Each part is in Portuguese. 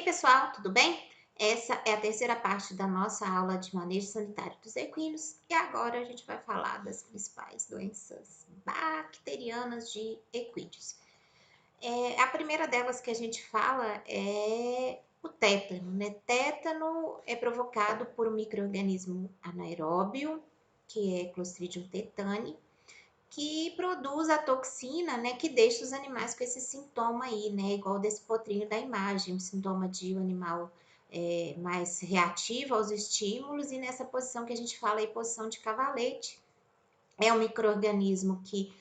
pessoal, tudo bem? Essa é a terceira parte da nossa aula de manejo sanitário dos equinos e agora a gente vai falar das principais doenças bacterianas de equídeos. A primeira delas que a gente fala é o tétano, né? Tétano é provocado por um micro-organismo anaeróbio, que é Clostridium tetani, que produz a toxina, né, que deixa os animais com esse sintoma aí, né, igual desse potrinho da imagem, um sintoma de um animal mais reativo aos estímulos, e nessa posição que a gente fala aí, posição de cavalete, é um micro-organismo que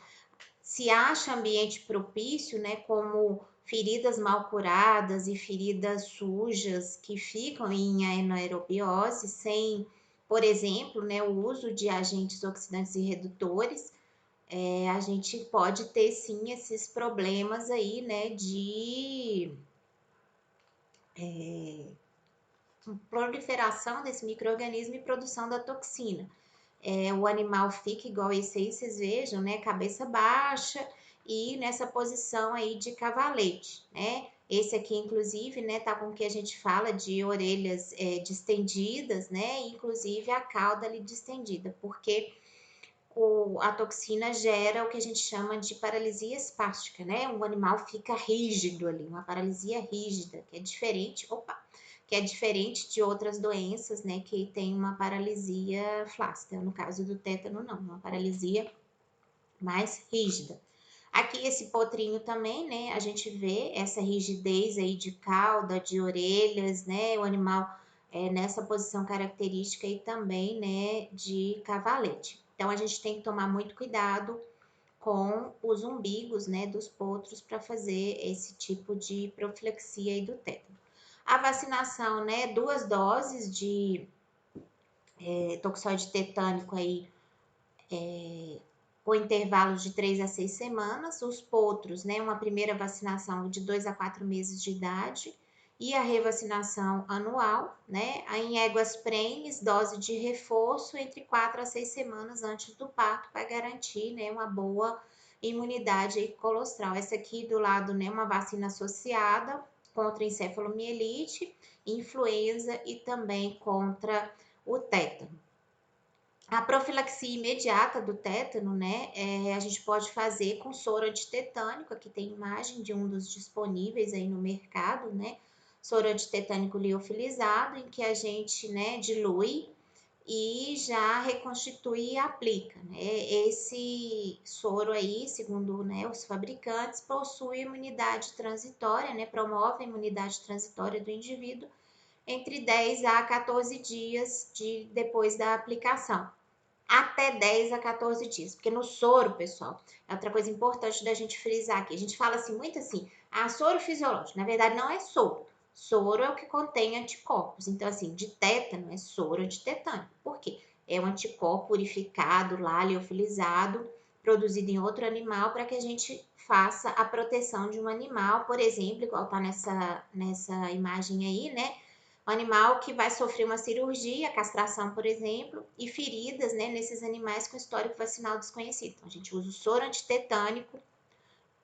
se acha ambiente propício, né, como feridas mal curadas e feridas sujas que ficam em anaerobiose, sem, por exemplo, né, o uso de agentes oxidantes e redutores, a gente pode ter sim esses problemas aí, né, de proliferação desse micro-organismo e produção da toxina. O animal fica igual esse aí, vocês vejam, né, cabeça baixa e nessa posição aí de cavalete, né. Esse aqui, inclusive, né, tá com o que a gente fala de orelhas distendidas, né, inclusive a cauda ali distendida, porque a toxina gera o que a gente chama de paralisia espástica, né? O animal fica rígido ali, uma paralisia rígida, que é diferente de outras doenças, né? Que tem uma paralisia flácida. No caso do tétano, não, uma paralisia mais rígida. Aqui esse potrinho também, né? A gente vê essa rigidez aí de cauda, de orelhas, né? O animal nessa posição característica e também, né, de cavalete. Então a gente tem que tomar muito cuidado com os umbigos, né, dos potros para fazer esse tipo de profilaxia aí do tétano. A vacinação, né, 2 doses de toxoide tetânico aí com intervalos de 3 a 6 semanas, os potros, né, uma primeira vacinação de 2 a 4 meses de idade e a revacinação anual, né, em éguas prenhes, dose de reforço entre 4 a 6 semanas antes do parto para garantir, né, uma boa imunidade aí colostral. Essa aqui do lado, né, uma vacina associada contra encefalomielite, influenza e também contra o tétano. A profilaxia imediata do tétano, né, a gente pode fazer com soro antitetânico, aqui tem imagem de um dos disponíveis aí no mercado, né, soro antitetânico liofilizado, em que a gente, né, dilui e já reconstitui e aplica, né. Esse soro aí, segundo, né, os fabricantes, possui imunidade transitória, né, promove a imunidade transitória do indivíduo entre 10 a 14 dias depois da aplicação, até 10 a 14 dias. Porque no soro, pessoal, é outra coisa importante da gente frisar aqui. A gente fala assim, muito assim, soro fisiológico. Na verdade, não é soro. Soro é o que contém anticorpos. Então, assim, de tétano é soro antitetânico. Por quê? É um anticorpo purificado lá, liofilizado, produzido em outro animal, para que a gente faça a proteção de um animal, por exemplo, igual tá nessa imagem aí, né? Um animal que vai sofrer uma cirurgia, castração, por exemplo, e feridas, né, nesses animais com histórico vacinal desconhecido. Então, a gente usa o soro antitetânico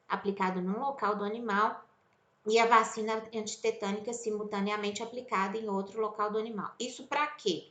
aplicado no local do animal e a vacina antitetânica simultaneamente aplicada em outro local do animal. Isso para quê?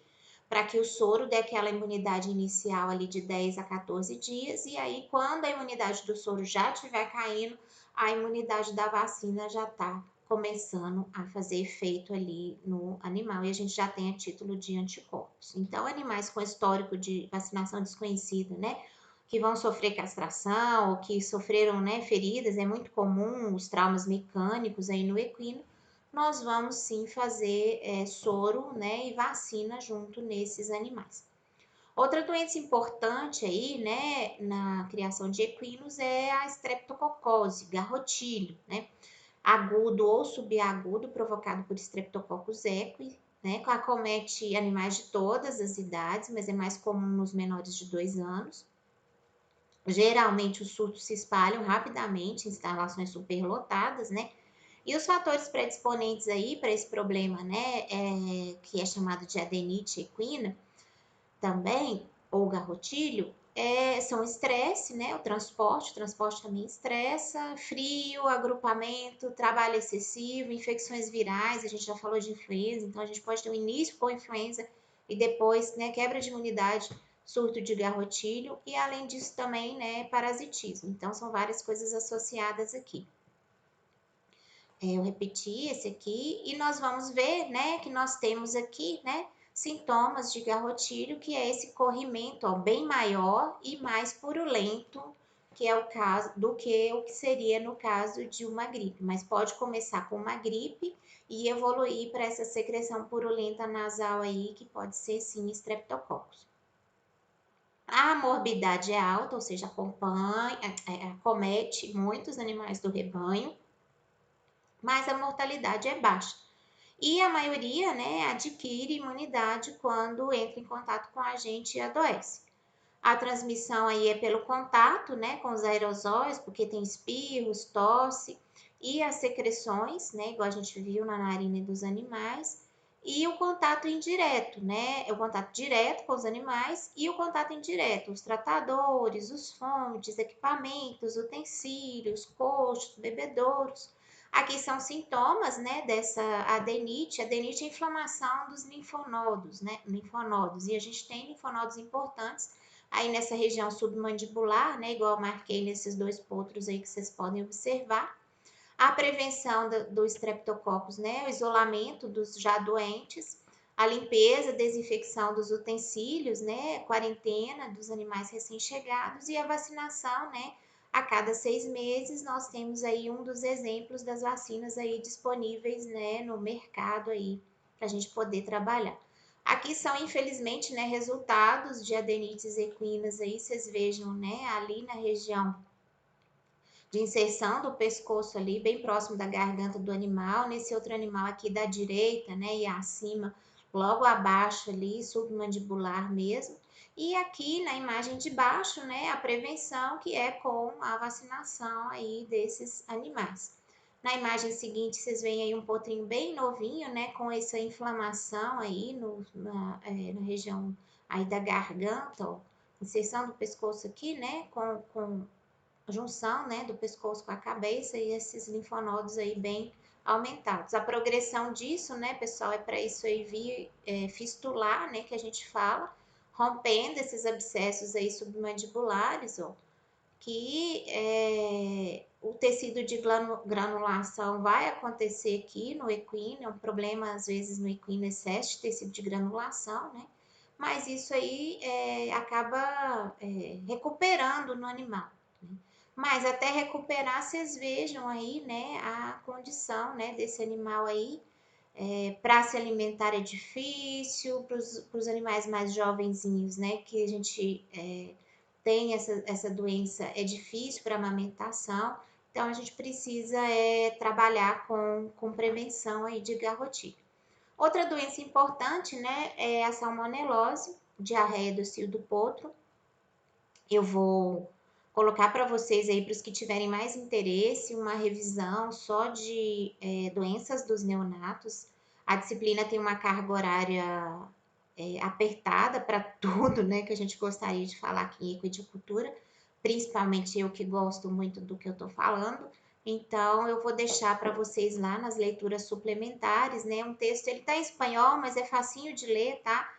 Para que o soro dê aquela imunidade inicial ali de 10 a 14 dias, e aí quando a imunidade do soro já estiver caindo, a imunidade da vacina já está começando a fazer efeito ali no animal e a gente já tem a título de anticorpos. Então, animais com histórico de vacinação desconhecida, né, que vão sofrer castração ou que sofreram, né, feridas, é muito comum os traumas mecânicos aí no equino, nós vamos sim fazer soro, né, e vacina junto nesses animais. Outra doença importante aí, né, na criação de equinos é a estreptococose, garrotilho, né, agudo ou subagudo provocado por Streptococcus equi, né, que acomete animais de todas as idades, mas é mais comum nos menores de 2 anos. Geralmente os surtos se espalham rapidamente em instalações superlotadas, né? E os fatores predisponentes aí para esse problema, né, que é chamado de adenite equina, também, ou garrotilho, são estresse, né? O transporte também estressa, frio, agrupamento, trabalho excessivo, infecções virais, a gente já falou de influenza, então a gente pode ter um início com influenza e depois, né, quebra de imunidade, surto de garrotilho e além disso também, né, parasitismo. Então são várias coisas associadas aqui. Eu repeti esse aqui e nós vamos ver, né, que nós temos aqui, né, sintomas de garrotilho, que é esse corrimento, ó, bem maior e mais purulento, que é o caso do que o que seria no caso de uma gripe, mas pode começar com uma gripe e evoluir para essa secreção purulenta nasal aí, que pode ser sim estreptococcus. A morbidade é alta, ou seja, acomete muitos animais do rebanho, mas a mortalidade é baixa. E a maioria, né, adquire imunidade quando entra em contato com a gente e adoece. A transmissão aí é pelo contato, né, com os aerosóis, porque tem espirros, tosse e as secreções, né, igual a gente viu na narina dos animais. E o contato indireto, né, é o contato direto com os animais e o contato indireto, os tratadores, os fontes, equipamentos, utensílios, coxos, bebedouros. Aqui são sintomas, né, dessa adenite. Adenite é a inflamação dos linfonodos, né, linfonodos. E a gente tem linfonodos importantes aí nessa região submandibular, né, igual eu marquei nesses dois potros aí que vocês podem observar. A prevenção do Streptococcus, né, o isolamento dos já doentes, a limpeza, desinfecção dos utensílios, né, quarentena dos animais recém-chegados e a vacinação, né, a cada 6 meses nós temos aí um dos exemplos das vacinas aí disponíveis, né, no mercado aí para a gente poder trabalhar. Aqui são, infelizmente, né, resultados de adenites equinas aí, vocês vejam, né, ali na região de inserção do pescoço ali, bem próximo da garganta do animal, nesse outro animal aqui da direita, né, e acima, logo abaixo ali, submandibular mesmo. E aqui na imagem de baixo, né, a prevenção que é com a vacinação aí desses animais. Na imagem seguinte, vocês veem aí um potrinho bem novinho, né, com essa inflamação aí na região aí da garganta, ó, inserção do pescoço aqui, né, com junção, né, do pescoço com a cabeça e esses linfonodos aí bem aumentados. A progressão disso, né, pessoal, é para isso aí vir fistular, né, que a gente fala, rompendo esses abscessos aí submandibulares, ó, que o tecido de granulação vai acontecer aqui no equino, é um problema às vezes no equino excesso de tecido de granulação, né? Mas isso aí acaba recuperando no animal. Né? Mas até recuperar, vocês vejam aí, né, a condição, né, desse animal aí. Para se alimentar é difícil, para os animais mais jovenzinhos, né, que a gente tem essa doença, é difícil para amamentação, então a gente precisa trabalhar com prevenção aí de garrotilho. Outra doença importante, né, é a salmonelose, diarreia do cio do potro. Eu vou colocar para vocês aí, para os que tiverem mais interesse, uma revisão só de doenças dos neonatos. A disciplina tem uma carga horária apertada para tudo, né, que a gente gostaria de falar aqui em equidicultura, principalmente eu que gosto muito do que eu estou falando. Então, eu vou deixar para vocês lá nas leituras suplementares, né, um texto, ele está em espanhol, mas é facinho de ler, tá?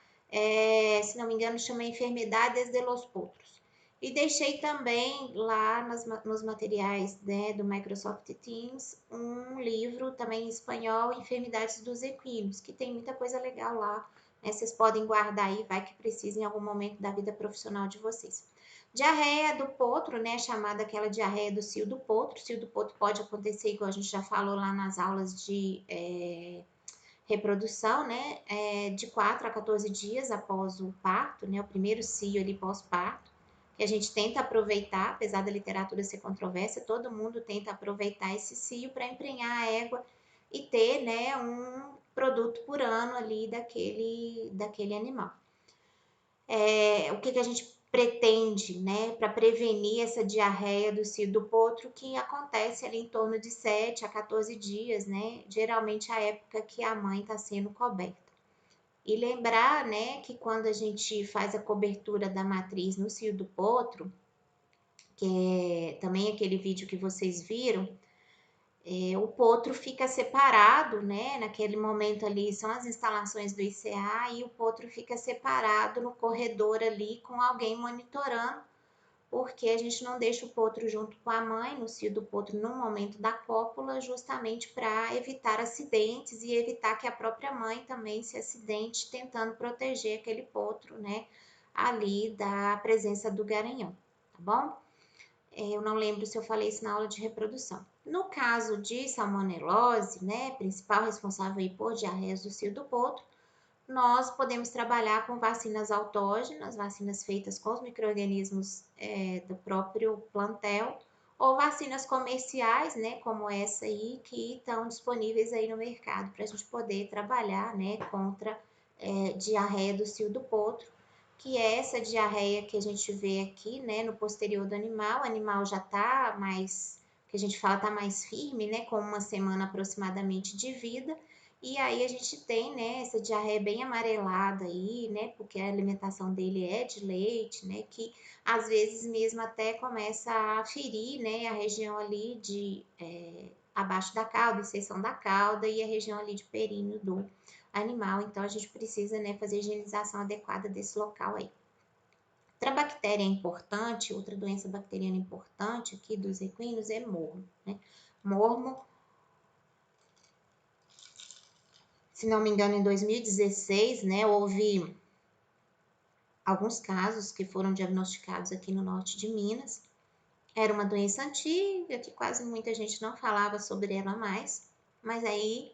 Se não me engano, chama Enfermedades de los Potros. E deixei também lá nos materiais, né, do Microsoft Teams um livro também em espanhol, Enfermidades dos Equinos, que tem muita coisa legal lá, né? Vocês podem guardar aí, vai que precisa em algum momento da vida profissional de vocês. Diarreia do potro, né, chamada aquela diarreia do cio do potro. O cio do potro pode acontecer, igual a gente já falou lá nas aulas de reprodução, né, de 4 a 14 dias após o parto, né, o primeiro cio ali pós-parto, que a gente tenta aproveitar, apesar da literatura ser controversa, todo mundo tenta aproveitar esse cio para emprenhar a égua e ter, né, um produto por ano ali daquele animal. O que a gente pretende, né, para prevenir essa diarreia do cio do potro, que acontece ali em torno de 7 a 14 dias, né, geralmente a época que a mãe está sendo coberta. E lembrar, né, que quando a gente faz a cobertura da matriz no cio do potro, que é também aquele vídeo que vocês viram, o potro fica separado, né? Naquele momento ali são as instalações do ICA e o potro fica separado no corredor ali com alguém monitorando, porque a gente não deixa o potro junto com a mãe no cio do potro no momento da cópula, justamente para evitar acidentes e evitar que a própria mãe também se acidente tentando proteger aquele potro, né? Ali da presença do garanhão, tá bom? Eu não lembro se eu falei isso na aula de reprodução. No caso de salmonelose, né, principal responsável aí por diarreias do cio do potro, nós podemos trabalhar com vacinas autógenas, vacinas feitas com os micro-organismos do próprio plantel, ou vacinas comerciais, né, como essa aí, que estão disponíveis aí no mercado para a gente poder trabalhar, né, contra diarreia do cio do potro, que é essa diarreia que a gente vê aqui, né, no posterior do animal. O animal já está mais, que a gente fala, está mais firme, né, com uma semana aproximadamente de vida. E aí a gente tem, né, essa diarreia bem amarelada aí, né, porque a alimentação dele é de leite, né, que às vezes mesmo até começa a ferir, né, a região ali de abaixo da cauda, inserção da cauda e a região ali de períneo do animal. Então a gente precisa, né, fazer a higienização adequada desse local aí. Outra bactéria importante, outra doença bacteriana importante aqui dos equinos é mormo, né? Mormo, se não me engano, em 2016, né, houve alguns casos que foram diagnosticados aqui no norte de Minas. Era uma doença antiga, que quase muita gente não falava sobre ela mais, mas aí,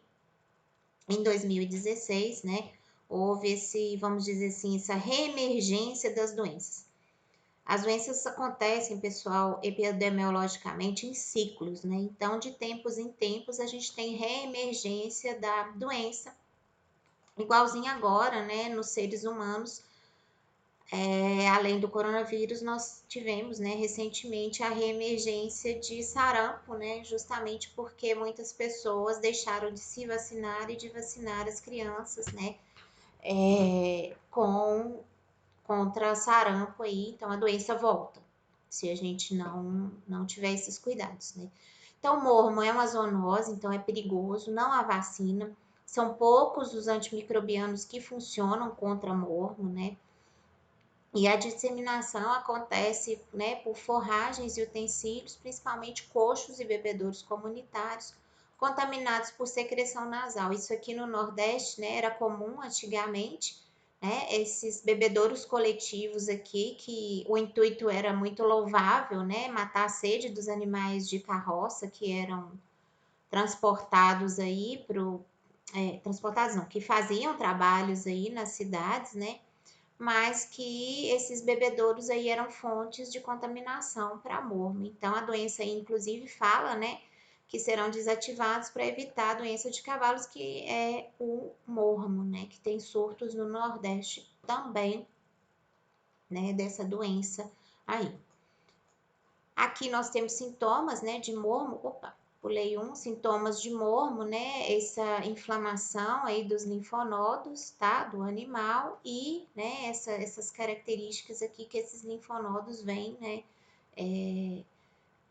em 2016, né, houve esse, vamos dizer assim, essa reemergência das doenças. As doenças acontecem, pessoal, epidemiologicamente em ciclos, né? Então, de tempos em tempos, a gente tem reemergência da doença, igualzinho agora, né, nos seres humanos. Além do coronavírus, nós tivemos, né, recentemente a reemergência de sarampo, né, justamente porque muitas pessoas deixaram de se vacinar e de vacinar as crianças, né, contra sarampo aí, então a doença volta, se a gente não tiver esses cuidados, né. Então, mormo é uma zoonose, então é perigoso, não há vacina, são poucos os antimicrobianos que funcionam contra mormo, né. E a disseminação acontece, né, por forragens e utensílios, principalmente coxos e bebedouros comunitários, contaminados por secreção nasal. Isso aqui no Nordeste, né, era comum antigamente, né, esses bebedouros coletivos aqui, que o intuito era muito louvável, né, matar a sede dos animais de carroça que eram transportados aí transportados não, que faziam trabalhos aí nas cidades, né, mas que esses bebedouros aí eram fontes de contaminação para mormo. Então, a doença aí, inclusive, fala, né, que serão desativados para evitar a doença de cavalos, que é o mormo, né, que tem surtos no Nordeste também, né, dessa doença aí. Aqui nós temos sintomas, né, de mormo, pulei sintomas de mormo, né, essa inflamação aí dos linfonodos, tá, do animal e, né, essas características aqui que esses linfonodos vêm, né,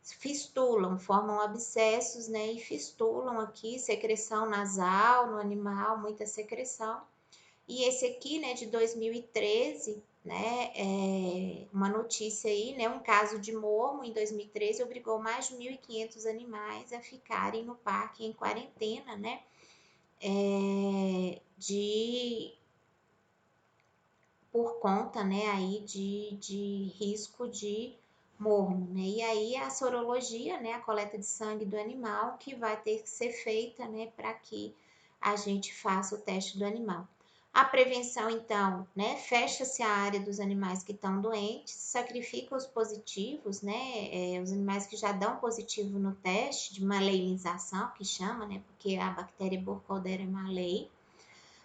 fistulam, formam abscessos, né, e fistulam aqui, secreção nasal no animal, muita secreção. E esse aqui, né, de 2013, né, uma notícia aí, né, um caso de mormo em 2013 obrigou mais de 1.500 animais a ficarem no parque em quarentena, né, por conta, né, aí de risco de mormo, né, e aí a sorologia, né, a coleta de sangue do animal que vai ter que ser feita, né, para que a gente faça o teste do animal. A prevenção, então, né, fecha-se a área dos animais que estão doentes, sacrifica os positivos, né, os animais que já dão positivo no teste de maleimização, que chama, né, porque a bactéria Burkholderia malei.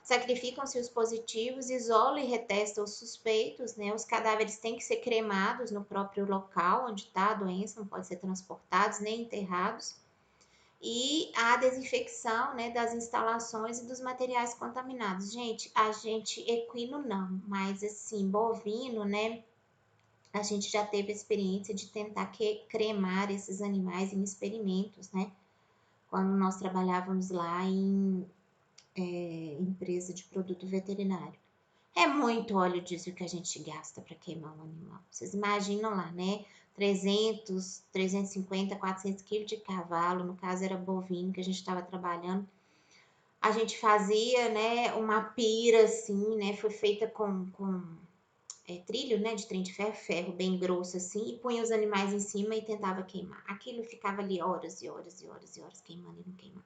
Sacrificam-se os positivos, isola e retesta os suspeitos, né, os cadáveres têm que ser cremados no próprio local onde está a doença, não pode ser transportados nem enterrados. e a desinfecção, né, das instalações e dos materiais contaminados. Gente, a gente, equino não, mas assim, bovino, né, a gente já teve a experiência de tentar cremar esses animais em experimentos, né, quando nós trabalhávamos lá em empresa de produto veterinário. É muito óleo diesel que a gente gasta para queimar um animal. Vocês imaginam lá, né? 300, 350, 400 quilos de cavalo, no caso era bovino que a gente estava trabalhando. A gente fazia, né, uma pira assim, né? Foi feita com trilho, né, de trem de ferro, ferro bem grosso assim, e punha os animais em cima e tentava queimar. Aquilo ficava ali horas e horas e horas e horas queimando e não queimava.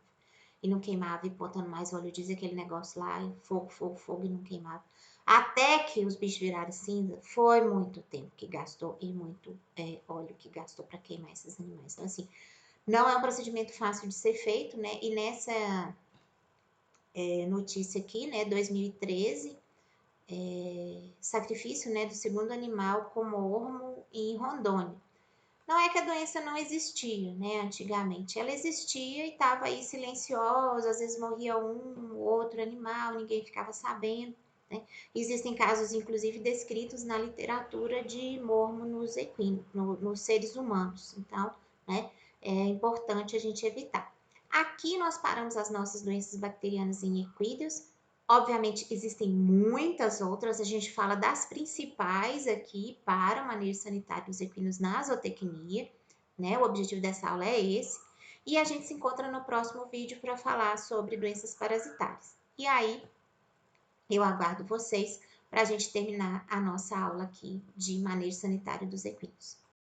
E não queimava, e botando mais óleo diesel, aquele negócio lá, e fogo, fogo, fogo, e não queimava. Até que os bichos viraram cinza, foi muito tempo que gastou e muito óleo que gastou para queimar esses animais. Então, assim, não é um procedimento fácil de ser feito, né? E nessa notícia aqui, né, 2013, sacrifício, né, do segundo animal com mormo em Rondônia. Não é que a doença não existia, né, antigamente. Ela existia e estava aí silenciosa, às vezes morria um ou outro animal, ninguém ficava sabendo, né? Existem casos, inclusive, descritos na literatura de mormo nos equinos, nos seres humanos. Então, né, é importante a gente evitar. Aqui nós paramos as nossas doenças bacterianas em equídeos. Obviamente, existem muitas outras, a gente fala das principais aqui para o manejo sanitário dos equinos na zootecnia, né? O objetivo dessa aula é esse. E a gente se encontra no próximo vídeo para falar sobre doenças parasitárias. E aí, eu aguardo vocês para a gente terminar a nossa aula aqui de manejo sanitário dos equinos.